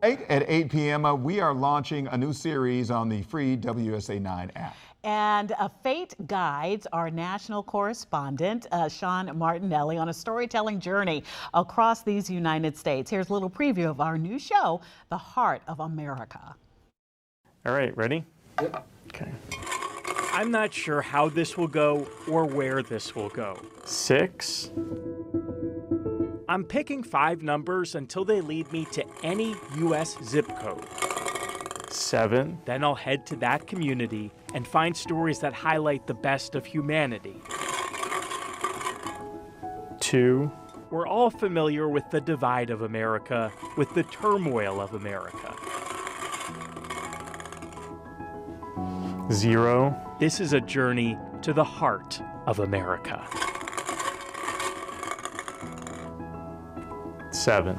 At 8 p.m., we are launching a new series on the free WSA 9 app. And Fate guides our national correspondent, Sean Martinelli, on a storytelling journey across these United States. Here's a little preview of our new show, The Heart of America. All right, ready? Yep. Okay. I'm not sure how this will go or where this will go. 6. I'm picking 5 numbers until they lead me to any U.S. zip code. 7. Then I'll head to that community and find stories that highlight the best of humanity. 2. We're all familiar with the divide of America, with the turmoil of America. 0. This is a journey to the heart of America. 7.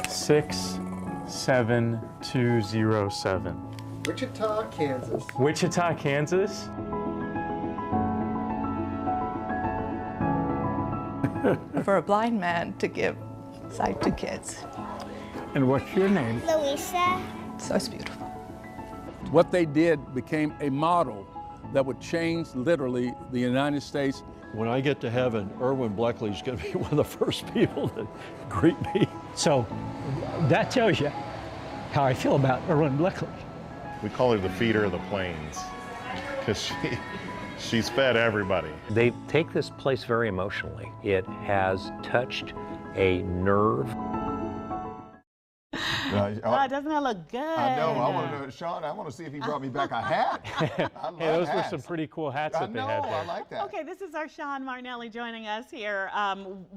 67207. Wichita, Kansas. Wichita, Kansas? For a blind man to give sight to kids. And what's your name? Louisa. So it's beautiful. What they did became a model that would change literally the United States. When I get to heaven, Erwin Bleckley's going to be one of the first people that greet me. So that tells you how I feel about Erwin Bleckley. We call her the feeder of the plains because she's fed everybody. They take this place very emotionally. It has touched a nerve. Doesn't that look good? I know. I want to know, Sean, I want to see if he brought me back a hat. Hey, those were some pretty cool hats that they had there. I like that. Okay, this is our Sean Martinelli joining us here.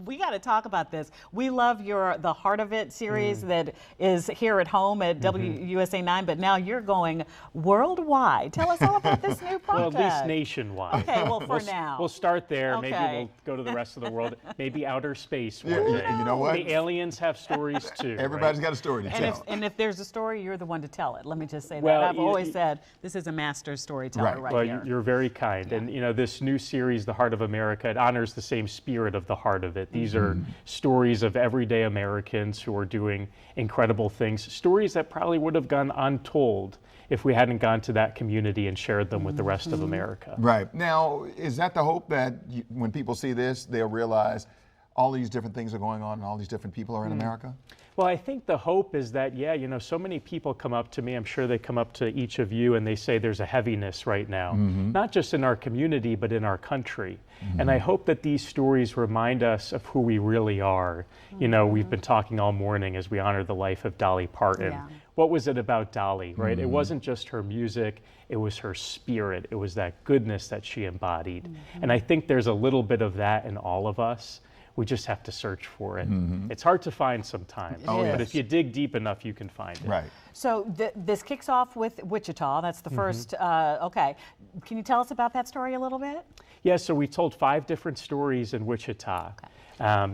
We got to talk about this. We love the Heart of It series that is here at home at WUSA 9, but now you're going worldwide. Tell us all about this new project. Well, at least nationwide. Okay, well, for now. We'll start there. Okay. Maybe we'll go to the rest of the world. Maybe outer space one day. You know what? The aliens have stories too. Everybody's got a story to tell. And if there's a story, you're the one to tell it. Let me just say that. Well, I've always said this is a master storyteller right here. You're very kind. And you know, this new series, The Heart of America, it honors the same spirit of the heart of it. These are stories of everyday Americans who are doing incredible things, stories that probably would have gone untold if we hadn't gone to that community and shared them with the rest of America. Right. Now, is that the hope that when people see this, they'll realize all these different things are going on and all these different people are in America? Well, I think the hope is that, you know, so many people come up to me, I'm sure they come up to each of you and they say there's a heaviness right now, not just in our community, but in our country. And I hope that these stories remind us of who we really are. You know, we've been talking all morning as we honor the life of Dolly Parton. Yeah. What was it about Dolly, right? It wasn't just her music, it was her spirit. It was that goodness that she embodied. And I think there's a little bit of that in all of us. We just have to search for it. It's hard to find sometimes, but if you dig deep enough, you can find it. Right. So this kicks off with Wichita. That's the first. Okay. Can you tell us about that story a little bit? Yeah, so we told 5 different stories in Wichita.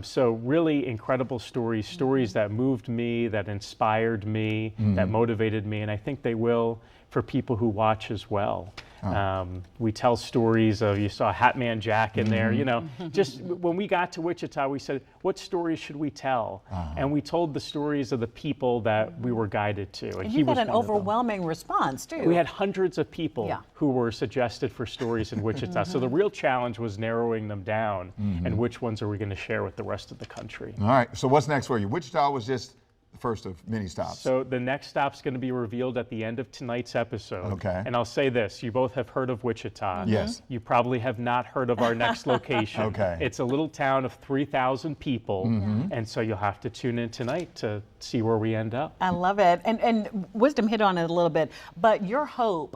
So really incredible stories, stories that moved me, that inspired me, that motivated me, and I think they will for people who watch as well. We tell stories of, you saw Hatman Jack in there, you know, just when we got to Wichita, we said, what stories should we tell? And we told the stories of the people that we were guided to. And you got an overwhelming response, too. We had hundreds of people who were suggested for stories in Wichita. So the real challenge was narrowing them down and which ones are we going to share with the rest of the country. All right, so what's next for you? Wichita was just the first of many stops. So the next stop's going to be revealed at the end of tonight's episode. Okay. And I'll say this, you both have heard of Wichita. Yes. You probably have not heard of our next location. Okay. It's a little town of 3,000 people, and so you'll have to tune in tonight to see where we end up. I love it. And Wisdom hit on it a little bit, but your hope,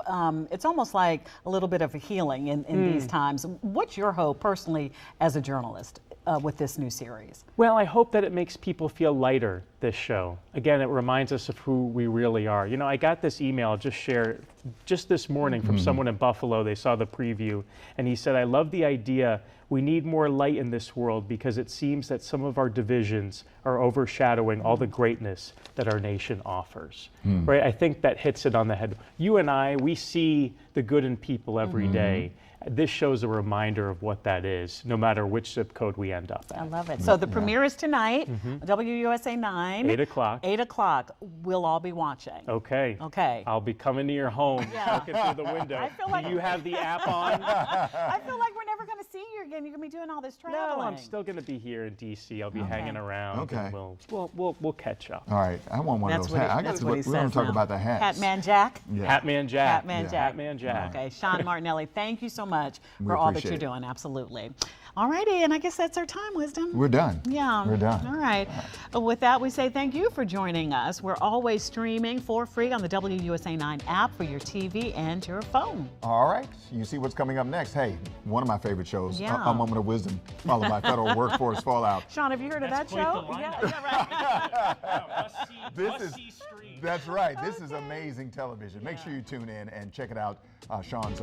it's almost like a little bit of a healing in these times. What's your hope personally as a journalist with this new series? Well, I hope that it makes people feel lighter, this show. Again, it reminds us of who we really are. You know, I got this email just this morning from someone in Buffalo. They saw the preview, and he said, I love the idea. We need more light in this world because it seems that some of our divisions are overshadowing all the greatness that our nation offers. Right? I think that hits it on the head. You and I, we see the good in people every day, this show's a reminder of what that is, no matter which zip code we end up I at. love it. So the premiere is tonight, WUSA 9. 8 o'clock. 8 o'clock. We'll all be watching. Okay. Okay. I'll be coming to your home, looking through the window. I feel like- Do you have the app on? I feel like we're never going to see you again. You're going to be doing all this traveling. No, I'm still going to be here in DC. I'll be hanging around. Okay. And we'll catch up. All right, I want one That's of what those he- hats. that's what he We're going says to talk now. about the hats. Hatman Jack. Yeah. Hatman Jack. Hatman Yeah. Jack. Hatman Jack. Okay, Sean Martinelli, thank you so much We for all that appreciate you're it. doing. Absolutely. All righty, and I guess that's our time, Wisdom. We're done. Yeah. We're done. All right. With that, we say thank you for joining us. We're always streaming for free on the WUSA 9 app for your TV and your phone. All right, you see what's coming up next. Hey, one of my favorite shows, Yeah. A Moment of Wisdom, followed by Federal Workforce Fallout. Sean, have you heard of that quite show? the lineup. Yeah, right. That's right. This is amazing television. Make sure you tune in and check it out. Sean's